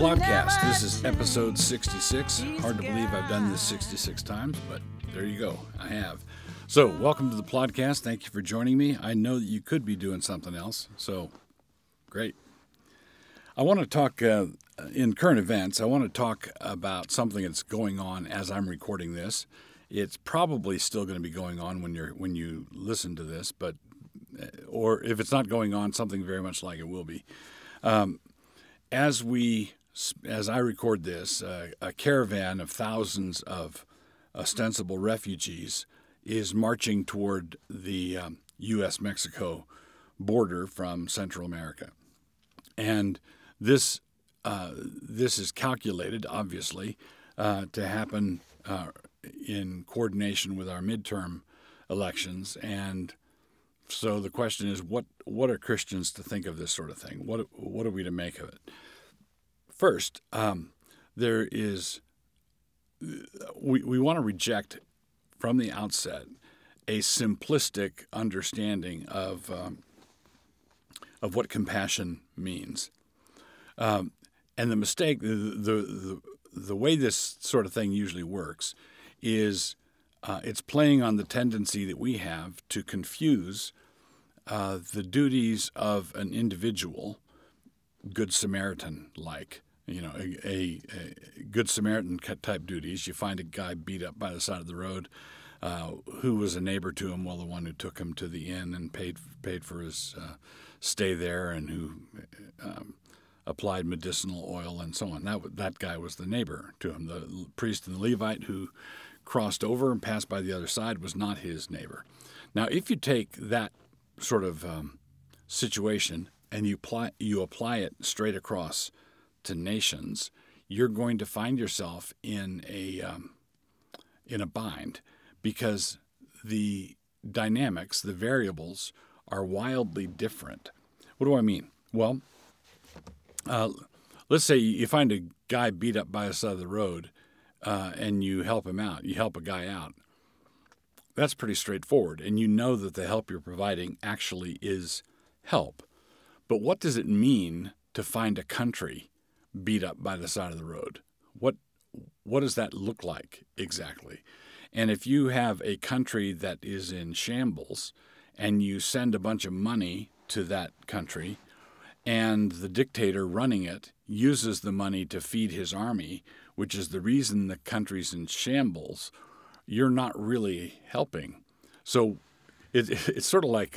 Plodcast. This is episode 66. Hard to believe I've done this 66 times, but there you go. I have. So, welcome to the Plodcast. Thank you for joining me. I know that you could be doing something else, so great. I want to talk, in current events, I want to talk about something that's going on as I'm recording this. It's probably still going to be going on when you listen to this, but or if it's not going on, something very much like it will be. As I record this, a caravan of thousands of ostensible refugees is marching toward the U.S.-Mexico border from Central America. And this is calculated, obviously, to happen in coordination with our midterm elections. And so the question is, what are Christians to think of this sort of thing? What are we to make of it? First, we want to reject from the outset a simplistic understanding of what compassion means. And the mistake, the way this sort of thing usually works is it's playing on the tendency that we have to confuse the duties of an individual, Good Samaritan-like, a Good Samaritan type duties. You find a guy beat up by the side of the road, who was a neighbor to him, well, the one who took him to the inn and paid for his stay there, and who applied medicinal oil and so on. That guy was the neighbor to him. The priest and the Levite who crossed over and passed by the other side was not his neighbor. Now, if you take that sort of situation and you apply it straight across to nations, you're going to find yourself in a bind, because the dynamics, the variables, are wildly different. What do I mean? Well, let's say you find a guy beat up by the side of the road, and you help him out. You help a guy out. That's pretty straightforward, and you know that the help you're providing actually is help. But what does it mean to find a country beat up by the side of the road? What does that look like exactly? And if you have a country that is in shambles and you send a bunch of money to that country, and the dictator running it uses the money to feed his army, which is the reason the country's in shambles, you're not really helping. So it's sort of like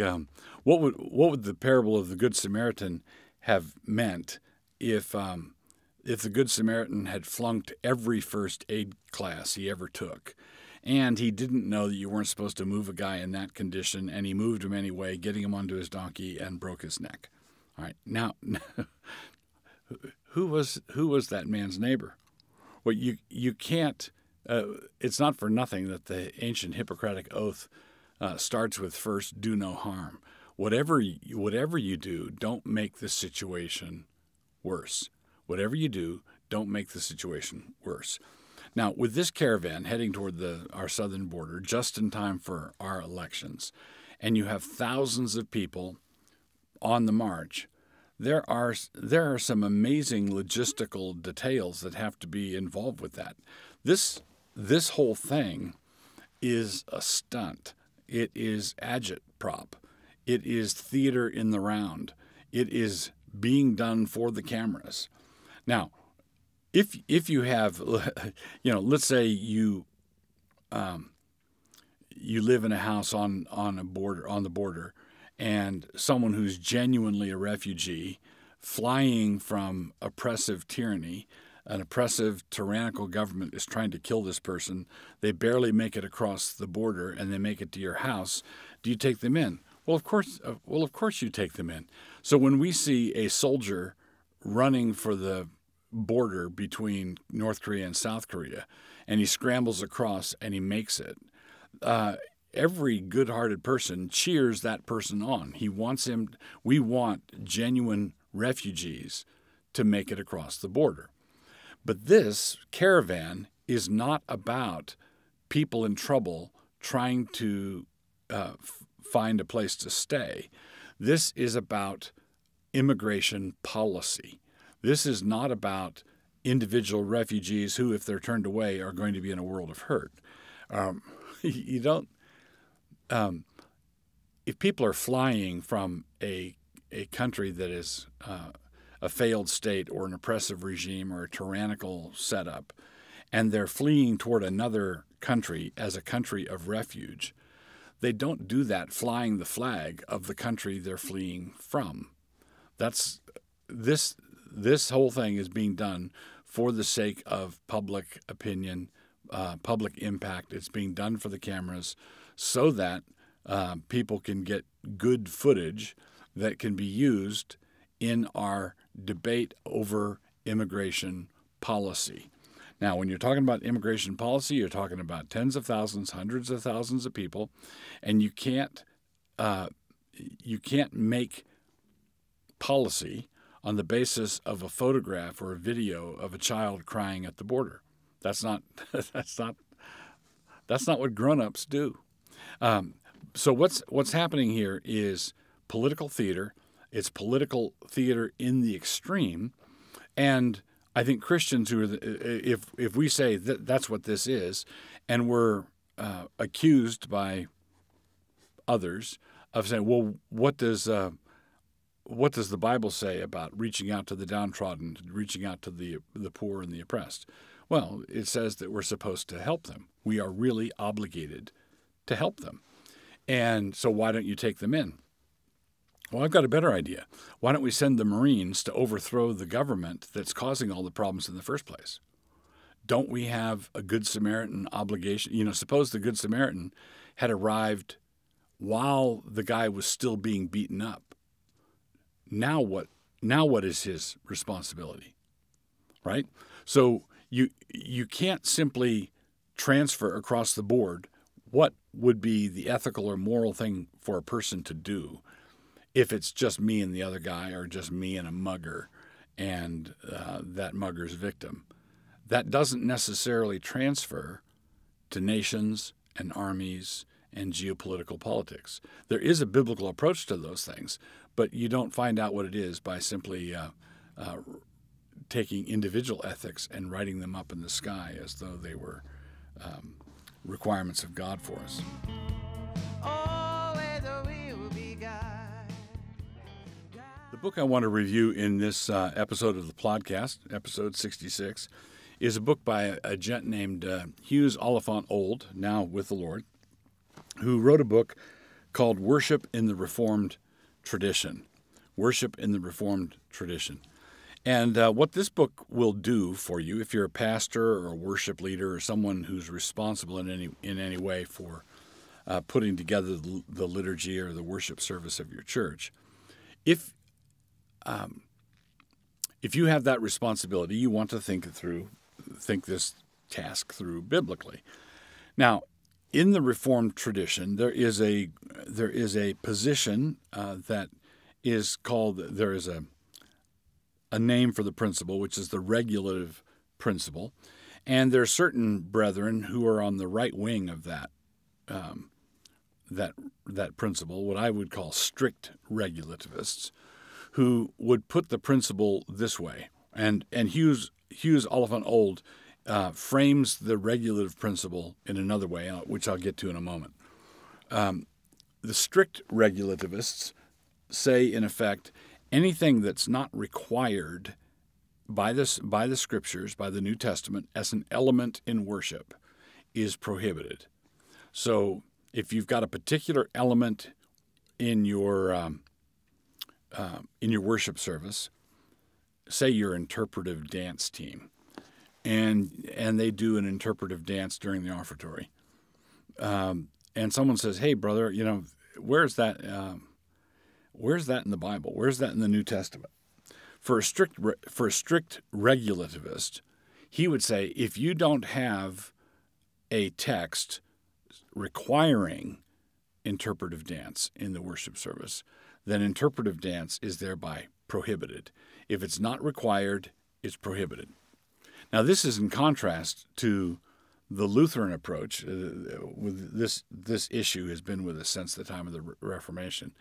what would the parable of the Good Samaritan have meant if the Good Samaritan had flunked every first aid class he ever took, and he didn't know that you weren't supposed to move a guy in that condition, and he moved him anyway, getting him onto his donkey and broke his neck. All right, now who was that man's neighbor? Well, you can't. It's not for nothing that the ancient Hippocratic oath starts with first, do no harm. Whatever you do, don't make the situation worse. Whatever you do, don't make the situation worse. Now, with this caravan heading toward our southern border, just in time for our elections, and you have thousands of people on the march, there are some amazing logistical details that have to be involved with that. This whole thing is a stunt. It is agitprop. It is theater in the round. It is being done for the cameras. Now, if you have, let's say you live in a house on the border, and someone who's genuinely a refugee, flying from oppressive tyranny, an oppressive, tyrannical government is trying to kill this person. They barely make it across the border, and they make it to your house. Do you take them in? Well, of course you take them in. So when we see a soldier running for the border between North Korea and South Korea, and he scrambles across and he makes it, every good-hearted person cheers that person on. We want genuine refugees to make it across the border. But this caravan is not about people in trouble trying to find a place to stay. This is about immigration policy. This is not about individual refugees who, if they're turned away, are going to be in a world of hurt. You don't. If people are flying from a country that is a failed state or an oppressive regime or a tyrannical setup, and they're fleeing toward another country as a country of refuge, they don't do that flying the flag of the country they're fleeing from. This whole thing is being done for the sake of public opinion, public impact. It's being done for the cameras so that people can get good footage that can be used in our debate over immigration policy. Now, when you're talking about immigration policy, you're talking about tens of thousands, hundreds of thousands of people, and you can't make policy on the basis of a photograph or a video of a child crying at the border. That's not what grown-ups do. So what's happening here is political theater. It's political theater in the extreme, and I think Christians who are if we say that that's what this is, and we're accused by others of saying, well, what does the Bible say about reaching out to the downtrodden, reaching out to the poor and the oppressed? Well, it says that we're supposed to help them. We are really obligated to help them. And so why don't you take them in? Well, I've got a better idea. Why don't we send the Marines to overthrow the government that's causing all the problems in the first place? Don't we have a Good Samaritan obligation? Suppose the Good Samaritan had arrived while the guy was still being beaten up. Now what is his responsibility? Right? So you can't simply transfer across the board what would be the ethical or moral thing for a person to do if it's just me and the other guy, or just me and a mugger and that mugger's victim. That doesn't necessarily transfer to nations and armies and geopolitical politics. There is a biblical approach to those things, but you don't find out what it is by simply taking individual ethics and writing them up in the sky as though they were requirements of God for us. The book I want to review in this episode of the Plodcast, episode 66, is a book by a gent named Hughes Oliphant Old, now with the Lord, who wrote a book called Worship in the Reformed Tradition. Worship in the Reformed Tradition. And what this book will do for you, if you're a pastor or a worship leader or someone who's responsible in any way for putting together the liturgy or the worship service of your church, if you have that responsibility, you want to think this task through biblically. Now, in the Reformed tradition, there is a position that is called, there is a name for the principle, which is the regulative principle, and there are certain brethren who are on the right wing of that principle, what I would call strict regulativists, who would put the principle this way. And Hughes Oliphant Old frames the regulative principle in another way, which I'll get to in a moment. The strict regulativists say, in effect, anything that's not required by the Scriptures, by the New Testament, as an element in worship is prohibited. So if you've got a particular element in your worship service, say your interpretive dance team, and they do an interpretive dance during the offertory, and someone says, "Hey, brother, where's that in the Bible? Where's that in the New Testament?" For a strict regulativist, he would say, if you don't have a text requiring interpretive dance in the worship service, then interpretive dance is thereby prohibited. If it's not required, it's prohibited. Now, this is in contrast to the Lutheran approach. With this issue has been with us since the time of the Reformation.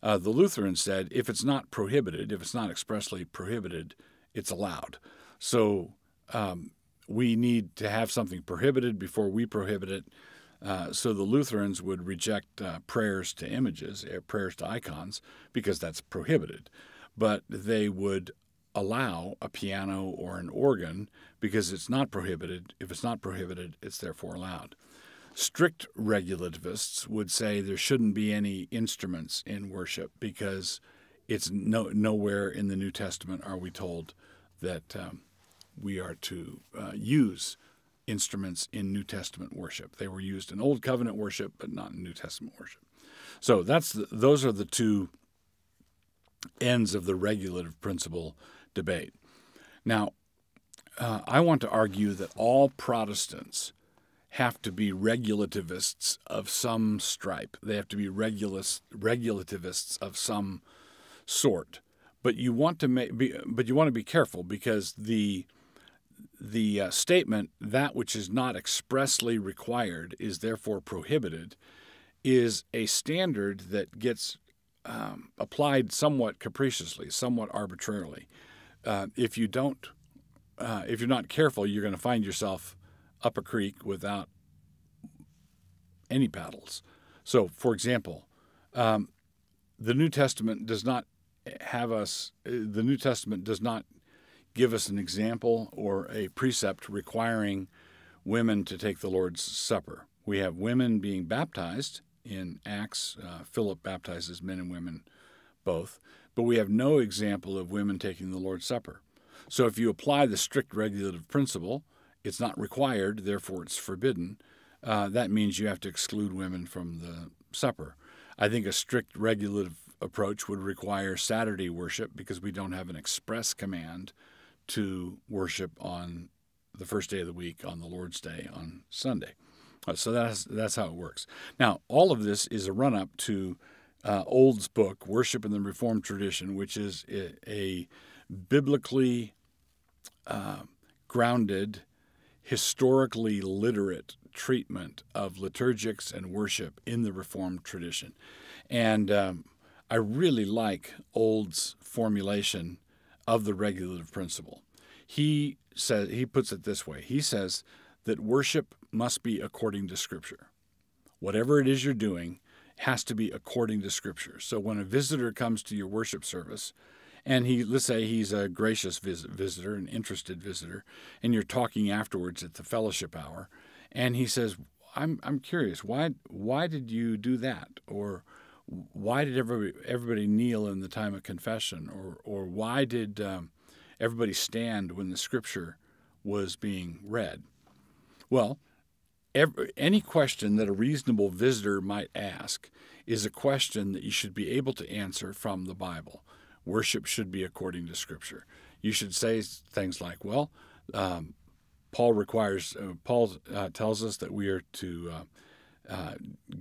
The Lutherans said if it's not prohibited, if it's not expressly prohibited, it's allowed. So we need to have something prohibited before we prohibit it. So the Lutherans would reject prayers to images, prayers to icons, because that's prohibited. But they would allow a piano or an organ because it's not prohibited. If it's not prohibited, it's therefore allowed. Strict regulativists would say there shouldn't be any instruments in worship because it's nowhere in the New Testament are we told that we are to use instruments in New Testament worship. They were used in Old Covenant worship, but not in New Testament worship. So those are the two ends of the regulative principle debate. Now, I want to argue that all Protestants have to be regulativists of some stripe. They have to be regulativists of some sort. But you want to be careful, because the statement, that which is not expressly required is therefore prohibited, is a standard that gets applied somewhat capriciously, somewhat arbitrarily. If you're not careful, you're going to find yourself up a creek without any paddles. So, for example, the New Testament does not give us an example or a precept requiring women to take the Lord's Supper. We have women being baptized in Acts. Philip baptizes men and women both. But we have no example of women taking the Lord's Supper. So if you apply the strict regulative principle, it's not required, therefore it's forbidden. That means you have to exclude women from the supper. I think a strict regulative approach would require Saturday worship, because we don't have an express command to worship on the first day of the week, on the Lord's Day, on Sunday. So that's how it works. Now, all of this is a run-up to Old's book, Worship in the Reformed Tradition, which is a biblically grounded, historically literate treatment of liturgics and worship in the Reformed tradition. And I really like Old's formulation of the regulative principle. He puts it this way. He says that worship must be according to Scripture. Whatever it is you're doing has to be according to Scripture. So when a visitor comes to your worship service, and let's say he's a gracious visitor, an interested visitor, and you're talking afterwards at the fellowship hour, and he says, I'm curious, why did you do that? Or why did everybody kneel in the time of confession? Or why did everybody stand when the Scripture was being read? Well, any question that a reasonable visitor might ask is a question that you should be able to answer from the Bible. Worship should be according to Scripture. You should say things like, well, Paul tells us that we are to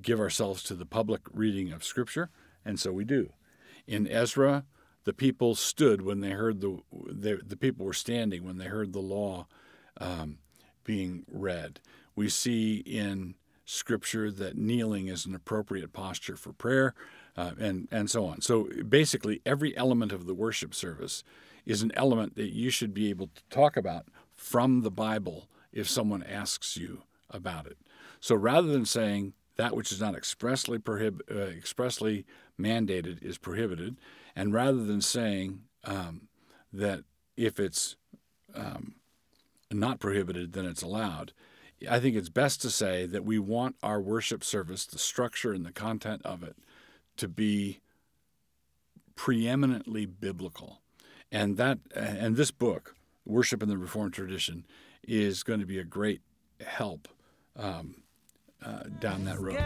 give ourselves to the public reading of Scripture, and so we do. In Ezra, the people stood when they heard the people were standing when they heard the law being read. We see in Scripture that kneeling is an appropriate posture for prayer, and so on. So basically, every element of the worship service is an element that you should be able to talk about from the Bible if someone asks you about it. So rather than saying that which is not expressly mandated is prohibited, and rather than saying that if it's not prohibited, then it's allowed, I think it's best to say that we want our worship service, the structure and the content of it, to be preeminently biblical. And this book, Worship in the Reformed Tradition, is going to be a great help down that road.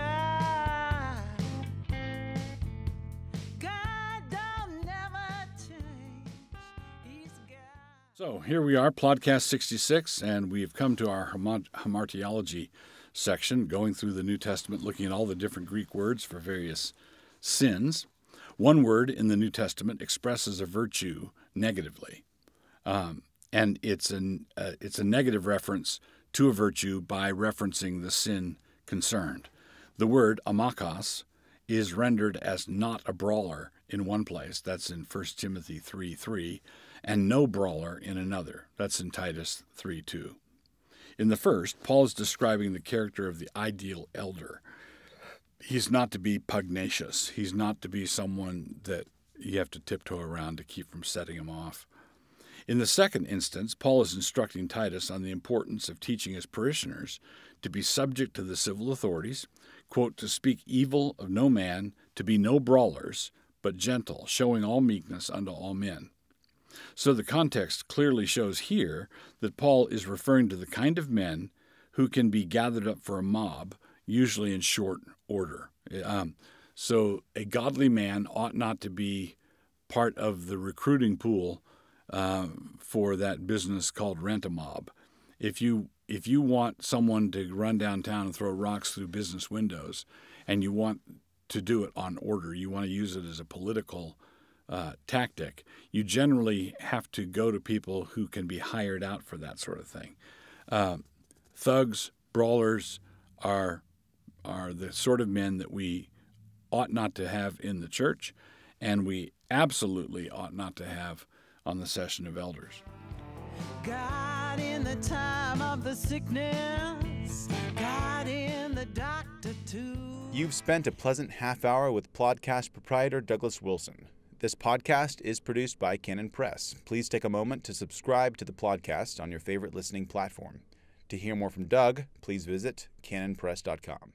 So here we are, Plodcast 66, and we've come to our hamartiology section, going through the New Testament, looking at all the different Greek words for various sins. One word in the New Testament expresses a virtue negatively, and it's a negative reference to a virtue by referencing the sin concerned. The word Amachos is rendered as not a brawler in one place. That's in 1 Timothy 3:3. and no brawler in another. That's in Titus 3:2. In the first, Paul is describing the character of the ideal elder. He's not to be pugnacious. He's not to be someone that you have to tiptoe around to keep from setting him off. In the second instance, Paul is instructing Titus on the importance of teaching his parishioners to be subject to the civil authorities, quote, to speak evil of no man, to be no brawlers, but gentle, showing all meekness unto all men. So the context clearly shows here that Paul is referring to the kind of men who can be gathered up for a mob, usually in short order. So a godly man ought not to be part of the recruiting pool for that business called rent-a-mob. If you want someone to run downtown and throw rocks through business windows, and you want to do it on order, you want to use it as a political tactic, you generally have to go to people who can be hired out for that sort of thing. Thugs, brawlers are the sort of men that we ought not to have in the church, and we absolutely ought not to have on the session of elders. God in the time of the sickness, God in the doctor too. You've spent a pleasant half hour with Plodcast proprietor Douglas Wilson. This podcast is produced by Canon Press. Please take a moment to subscribe to the Plodcast on your favorite listening platform. To hear more from Doug, please visit canonpress.com.